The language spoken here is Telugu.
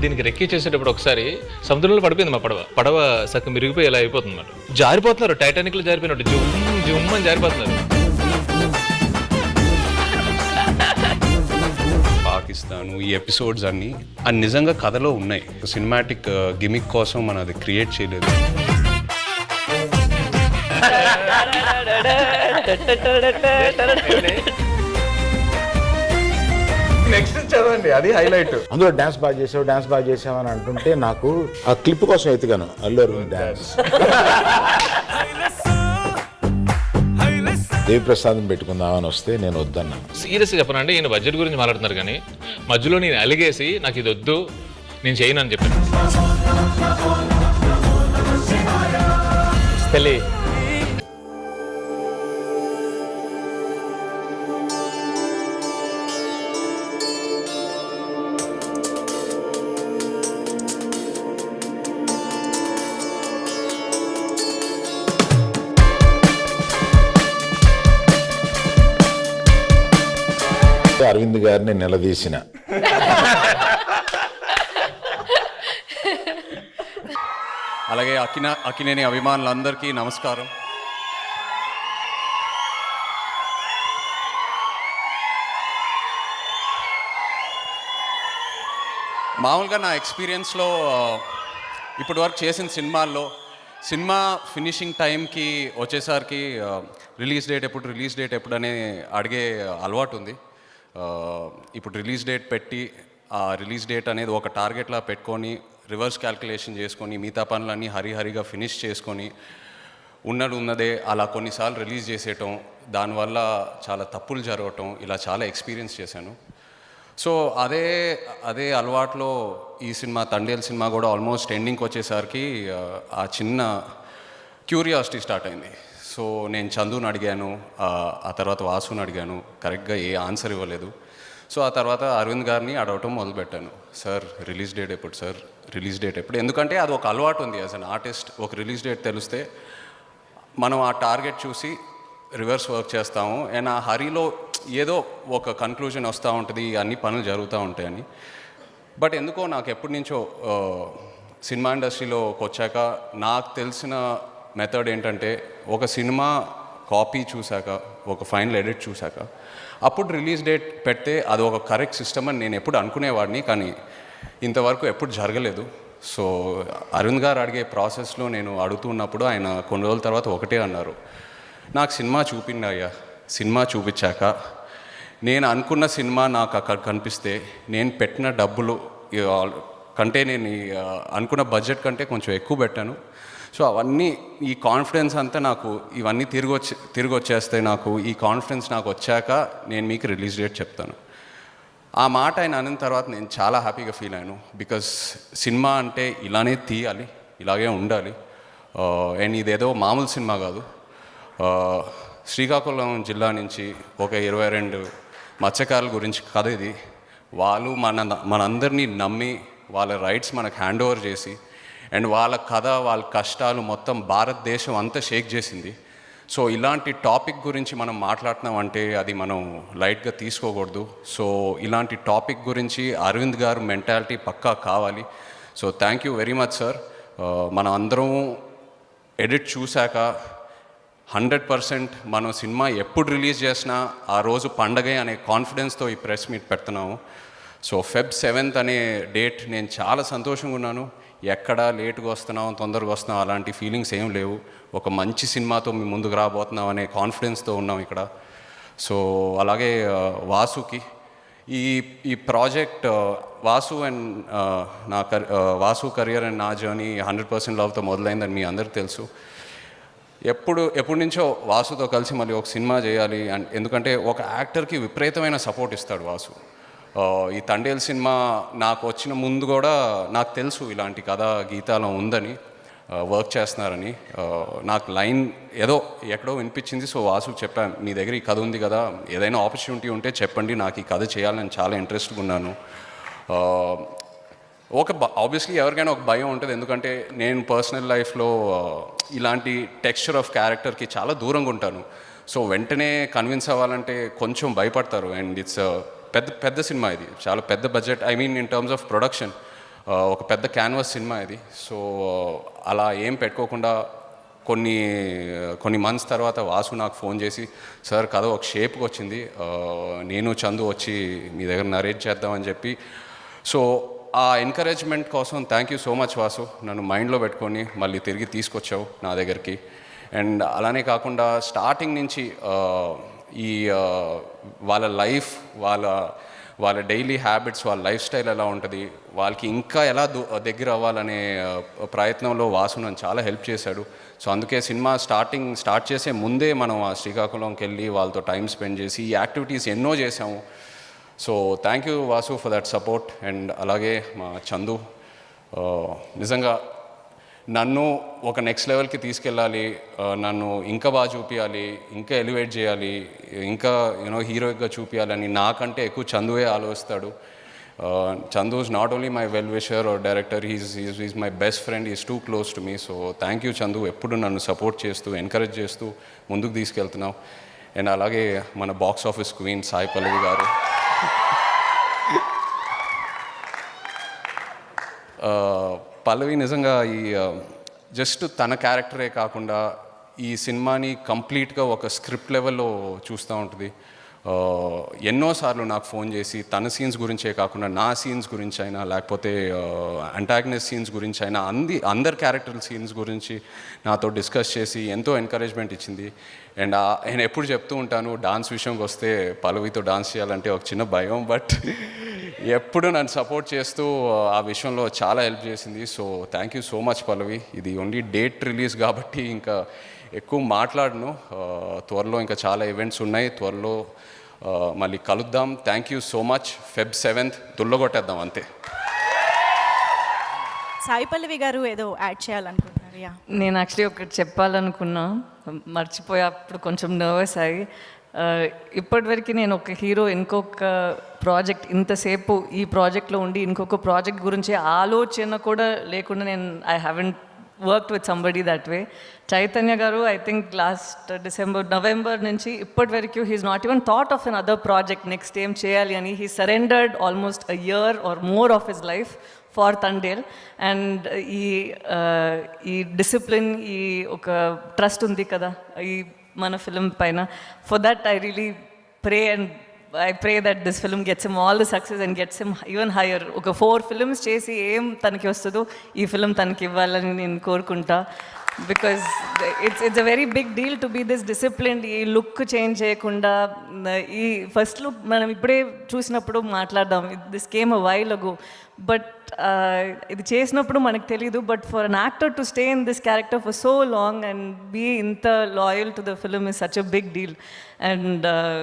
దీనికి రెక్కి చేసేటప్పుడు ఒకసారి సముద్రంలో పడిపోయింది మా పడవ సగం మిరిగిపోయి ఇలా అయిపోతుంది అన్నమాట. జారిపోతున్నారు, టైటానిక్ లో జారిపోయినట్టు జుమ్ అని జారిపోతున్నారు. పాకిస్తాను ఈ ఎపిసోడ్స్ అన్నీ నిజంగా కథలో ఉన్నాయి. సినిమాటిక్ గిమిక్ కోసం మనం అది క్రియేట్ చేయలేదు. నెక్స్ట్ చదవండి, అది హైలైట్. అందులో డాన్స్ బాగా చేసావని అంటుంటే నాకు ఆ క్లిప్ కోసం ఎత్తుగాను అల్లు అరవింద్ డాన్స్. దేవిప్రసాదం పెట్టుకుందామని వస్తే నేను వద్దన్నాను. సీరియస్గా చెప్పనండి, ఈయన బడ్జెట్ గురించి మాట్లాడుతున్నారు కానీ మధ్యలో నేను అలిగేసి నాకు ఇది వద్దు నేను చేయను అని చెప్పాను. పెళ్ళి అరవింద్ గారిని నిలదీసిన అలాగే అక్కినేని అభిమానులందరికీ నమస్కారం. మామూలుగా నా ఎక్స్పీరియన్స్లో ఇప్పటి వరకు చేసిన సినిమా ఫినిషింగ్ టైంకి వచ్చేసరికి రిలీజ్ డేట్ ఎప్పుడు అనే అడిగే అలవాటు ఉంది. ఇప్పుడు రిలీజ్ డేట్ పెట్టి ఆ రిలీజ్ డేట్ అనేది ఒక టార్గెట్లా పెట్టుకొని రివర్స్ క్యాల్కులేషన్ చేసుకొని మిగతా పనులన్నీ హరిగా ఫినిష్ చేసుకొని ఉన్నదే అలా కొన్నిసార్లు రిలీజ్ చేసేయటం, దానివల్ల చాలా తప్పులు జరగటం, ఇలా చాలా ఎక్స్పీరియన్స్ చేశాను. సో అదే అలవాట్లో ఈ సినిమా తండేల్ సినిమా కూడా ఆల్మోస్ట్ ఎండింగ్కి వచ్చేసరికి ఆ చిన్న క్యూరియాసిటీ స్టార్ట్ అయింది. సో నేను చందుని అడిగాను, ఆ తర్వాత వాసుని అడిగాను, కరెక్ట్గా ఏ ఆన్సర్ ఇవ్వలేదు. సో ఆ తర్వాత అరవింద్ గారిని అడగటం మొదలుపెట్టాను. సార్ రిలీజ్ డేట్ ఎప్పుడు? ఎందుకంటే అది ఒక అలవాటు ఉంది. యాజ్ అన్ ఆర్టిస్ట్ ఒక రిలీజ్ డేట్ తెలిస్తే మనం ఆ టార్గెట్ చూసి రివర్స్ వర్క్ చేస్తాము. అండ్ ఆ హరిలో ఏదో ఒక కన్క్లూజన్ వస్తూ ఉంటుంది, అన్ని పనులు జరుగుతూ ఉంటాయని. బట్ ఎందుకో నాకు ఎప్పటి నుంచో సినిమా ఇండస్ట్రీలోకి వచ్చాక నాకు తెలిసిన మెథడ్ ఏంటంటే, ఒక సినిమా కాపీ చూశాక, ఒక ఫైనల్ ఎడిట్ చూశాక అప్పుడు రిలీజ్ డేట్ పెడితే అది ఒక కరెక్ట్ సిస్టమ్ అని నేను ఎప్పుడు అనుకునేవాడిని. కానీ ఇంతవరకు ఎప్పుడు జరగలేదు. సో అరవింద్ గారు అడిగే ప్రాసెస్లో నేను అడుగుతున్నప్పుడు ఆయన కొన్ని రోజుల తర్వాత ఒకటే అన్నారు, నాకు సినిమా చూపిండి అయ్యా, సినిమా చూపించాక నేను అనుకున్న సినిమా నాకు అక్కడ కనిపిస్తే నేను పెట్టిన డబ్బులు కంటే నేను అనుకున్న బడ్జెట్ కంటే కొంచెం ఎక్కువ పెట్టాను. సో అవన్నీ ఈ కాన్ఫిడెన్స్ అంతా నాకు ఇవన్నీ తిరిగి వచ్చేస్తాయి. నాకు ఈ కాన్ఫిడెన్స్ నాకు వచ్చాక నేను మీకు రిలీజ్ డేట్ చెప్తాను. ఆ మాట ఆయన అన్న తర్వాత నేను చాలా హ్యాపీగా ఫీల్ అయ్యాను. బికాస్ సినిమా అంటే ఇలానే తీయాలి, ఇలాగే ఉండాలి. అండ్ ఇదేదో మామూలు సినిమా కాదు. శ్రీకాకుళం జిల్లా నుంచి ఒక 22 మత్స్యకారుల గురించి కథ ఇది. వాళ్ళు మనందరినీ నమ్మి వాళ్ళ రైట్స్ మనకు హ్యాండ్ ఓవర్ చేసి అండ్ వాళ్ళ కథ, వాళ్ళ కష్టాలు మొత్తం భారతదేశం అంతా షేక్ చేసింది. సో ఇలాంటి టాపిక్ గురించి మనం మాట్లాడుతున్నామంటే అది మనం లైట్గా తీసుకోకూడదు. సో ఇలాంటి టాపిక్ గురించి అరవింద్ గారు మెంటాలిటీ పక్కా కావాలి. So thank you very much sir. మనం అందరం ఎడిట్ చూశాక 100% మనం సినిమా ఎప్పుడు రిలీజ్ చేసినా ఆ రోజు పండగే అనే కాన్ఫిడెన్స్తో ఈ ప్రెస్ మీట్ పెడుతున్నాము. సో Feb 7th అనే డేట్ నేను చాలా సంతోషంగా ఉన్నాను. ఎక్కడా లేటుగా వస్తున్నాం, తొందరగా వస్తున్నాం అలాంటి ఫీలింగ్స్ ఏం లేవు. ఒక మంచి సినిమాతో మీ ముందుకు రాబోతున్నాం అనే కాన్ఫిడెన్స్తో ఉన్నాం ఇక్కడ. సో అలాగే వాసుకి ఈ project Vasu and Vasu career and నా జర్నీ 100% లవ్తో మొదలైందని మీ అందరికీ తెలుసు. ఎప్పటి నుంచో వాసుతో కలిసి మళ్ళీ ఒక సినిమా చేయాలి అండ్ ఎందుకంటే ఒక యాక్టర్కి విపరీతమైన సపోర్ట్ ఇస్తాడు వాసు. ఈ తండేల్ సినిమా నాకు వచ్చిన ముందు కూడా నాకు తెలుసు ఇలాంటి కథ గీతాలం ఉందని, వర్క్ చేస్తున్నారని. నాకు లైన్ ఏదో ఎక్కడో వినిపించింది. సో వాసుకు చెప్పాను, మీ దగ్గర ఈ కథ ఉంది కదా, ఏదైనా ఆపర్చునిటీ ఉంటే చెప్పండి, నాకు ఈ కథ చేయాలని చాలా ఇంట్రెస్ట్గా ఉన్నాను. ఆబ్వియస్లీ ఎవరికైనా ఒక భయం ఉంటుంది, ఎందుకంటే నేను పర్సనల్ లైఫ్లో ఇలాంటి టెక్స్చర్ ఆఫ్ క్యారెక్టర్కి చాలా దూరంగా ఉంటాను. సో వెంటనే కన్విన్స్ అవ్వాలంటే కొంచెం భయపడతారు. అండ్ ఇట్స్ పెద్ద సినిమా, ఇది చాలా పెద్ద budget, I mean in terms of production. ఒక పెద్ద క్యాన్వాస్ సినిమా ఇది. సో అలా ఏం పెట్టుకోకుండా కొన్ని మంత్స్ తర్వాత వాసు నాకు ఫోన్ చేసి, సార్ కథ ఒక షేప్కి వచ్చింది, నేను చందు వచ్చి మీ దగ్గర నరేట్ చేద్దామని చెప్పి. సో ఆ ఎంకరేజ్మెంట్ కోసం thank you so much Vasu. నన్ను మైండ్లో పెట్టుకొని మళ్ళీ తిరిగి తీసుకొచ్చావు నా దగ్గరికి. అండ్ అలానే కాకుండా స్టార్టింగ్ నుంచి ఈ వాళ్ళ లైఫ్, వాళ్ళ డైలీ హ్యాబిట్స్, వాళ్ళ లైఫ్ స్టైల్ ఎలా ఉంటుంది, వాళ్ళకి ఇంకా ఎలా దగ్గర అవ్వాలనే ప్రయత్నంలో వాసు నన్ను చాలా హెల్ప్ చేశాడు. సో అందుకే సినిమా స్టార్ట్ చేసే ముందే మనం ఆ శ్రీకాకుళంకి వెళ్ళి వాళ్ళతో టైం స్పెండ్ చేసి ఈ యాక్టివిటీస్ ఎన్నో చేసాము. So thank you Vasu for that support. And అలాగే మా చందు నిజంగా నన్ను ఒక నెక్స్ట్ లెవెల్కి తీసుకెళ్ళాలి, నన్ను ఇంకా బాగా చూపించాలి, ఇంకా ఎలివేట్ చేయాలి, ఇంకా హీరోయిక్గా చూపించాలని నాకంటే ఎక్కువ చందువే ఆలోచిస్తాడు. Chandu is not only my well wisher or director, is my best friend, is too close to me. So thank you Chandu, ఎప్పుడు నన్ను సపోర్ట్ చేస్తూ ఎంకరేజ్ చేస్తూ ముందుకు తీసుకెళ్తున్నావు. అండ్ అలాగే మన box office queen Sai Pallavi గారు, పల్లవి నిజంగా ఈ జస్ట్ తన క్యారెక్టరే కాకుండా ఈ సినిమాని కంప్లీట్గా ఒక స్క్రిప్ట్ లెవెల్లో చూస్తూ ఉంటుంది. ఎన్నోసార్లు నాకు ఫోన్ చేసి తన సీన్స్ గురించే కాకుండా నా సీన్స్ గురించి అయినా, లేకపోతే అంటాగనిస్ట్ సీన్స్ గురించి అయినా, అందరి క్యారెక్టర్ సీన్స్ గురించి నాతో డిస్కస్ చేసి ఎంతో ఎంకరేజ్మెంట్ ఇచ్చింది. అండ్ నేను ఎప్పుడు చెప్తూ ఉంటాను, డాన్స్ విషయంకి వస్తే పల్లవితో డాన్స్ చేయాలంటే ఒక చిన్న భయం, బట్ ఎప్పుడు నన్ను సపోర్ట్ చేస్తూ ఆ విషయంలో చాలా హెల్ప్ చేసింది. So thank you so much Pallavi. ఇది ఓన్లీ డేట్ రిలీజ్ కాబట్టి ఇంకా ఎక్కువ మాట్లాడను. త్వరలో ఇంకా చాలా ఈవెంట్స్ ఉన్నాయి, త్వరలో మళ్ళీ కలుద్దాం. Thank you so much. Feb 7th దుల్లగొట్టేద్దాం అంతే. సాయి పల్లవి గారు ఏదో యాడ్ చేయాలనుకుంటున్నారు. యా, నేను యాక్చువల్లీ ఒకటి చెప్పాలనుకున్నా, మర్చిపోయేప్పుడు కొంచెం నర్వస్ అయ్యి. ఇప్పటివరకు నేను ఒక హీరో ఇంకొక ప్రాజెక్ట్ ఇంతసేపు ఈ ప్రాజెక్ట్లో ఉండి ఇంకొక ప్రాజెక్ట్ గురించి ఆలోచన కూడా లేకుండా నేను I haven't worked with somebody that way. Chaitanya గారు ఐ థింక్ లాస్ట్ నవంబర్ నుంచి ఇప్పటి వరకు he's not even thought of another project next ఏం చేయాలి అని. He surrendered almost a year or more of his life for Thandel. And ఈ డిసిప్లిన్, ఈ ఒక ట్రస్ట్ ఉంది కదా ఈ మన ఫిలిం పైన, for that I really pray that this film gets him all the success and gets him even higher. ఒక 4 films చేసి ఏం తనకి వస్తుందో ఈ ఫిలిం తనకి ఇవ్వాలని నేను కోరుకుంటా. Because it's a very big deal to be this disciplined. ఈ లుక్ చేంజ్ చేయకుండా, ఈ ఫస్ట్ లుక్ మనం ఇప్పుడే చూసినప్పుడు మాట్లాడదాం, this came a while ago, but ఇది చేసినప్పుడు మనకు తెలీదు. But for an actor to stay in this character for so long and be ఇంత loyal to the film is such a big deal. And